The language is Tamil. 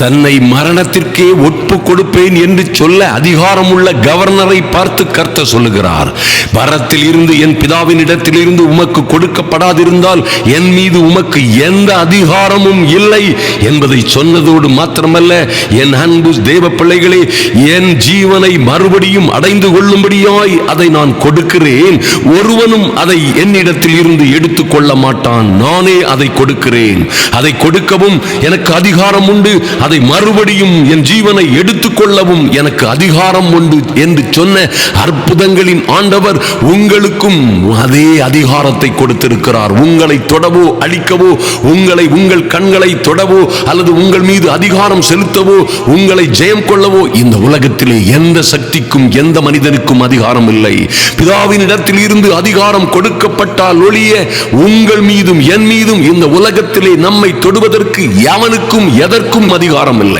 தன்னை மரணத்திற்கே ஒப்பு கொடுப்பேன் என்று சொல்ல அதிகாரமுள்ள கவர்னரை பார்த்து கர்த்தர் சொல்லுகிறார், பரத்தில் இருந்து என் பிதாவின் இடத்தில் இருந்து உமக்கு கொடுக்கப்படாதிருந்தால் என் மீது உமக்கு எந்த அதிகாரமும் இல்லை என்பதை சொன்னதோடு மாத்திரமல்ல, என் அன்பு தேவ பிள்ளைகளே, என் ஜீவனை மறுபடியும் அடைந்து கொள்ளும்படியாய் அதை நான் கொடுக்கிறேன். ஒருவனும் அதை என்னிடத்தில் இருந்து எடுத்துக் கொள்ள மாட்டான். நானே அதை கொடுக்கிறேன். அதை கொடுக்கவும் எனக்கு அதிகாரம் உண்டு. அதை மறுபடியும் என் ஜீவனை எடுத்துக்கொள்ளவும் எனக்கு அதிகாரம் உண்டு என்று சொன்ன அற்புதங்களின் ஆண்டவர் உங்களுக்கும் அதே அதிகாரத்தை கொடுத்திருக்கிறார். உங்களை தொடவோ அழிக்கவோ, உங்கள் கண்களை தொடவோ அல்லது உங்கள் மீது அதிகாரம் செலுத்தவோ, உங்களை ஜெயம் கொள்ளவோ இந்த உலகத்திலே எந்த சக்திக்கும் எந்த மனிதனுக்கும் அதிகாரம் இல்லை. பிதாவின் இடத்தில் இருந்து அதிகாரம் கொடுக்கப்பட்டால் ஒழிய உங்கள் மீதும் என் மீதும் இந்த உலகத்திலே நம்மை தொடுவதற்கு எவனுக்கும் எதற்கும் அதிகாரம் இல்லை.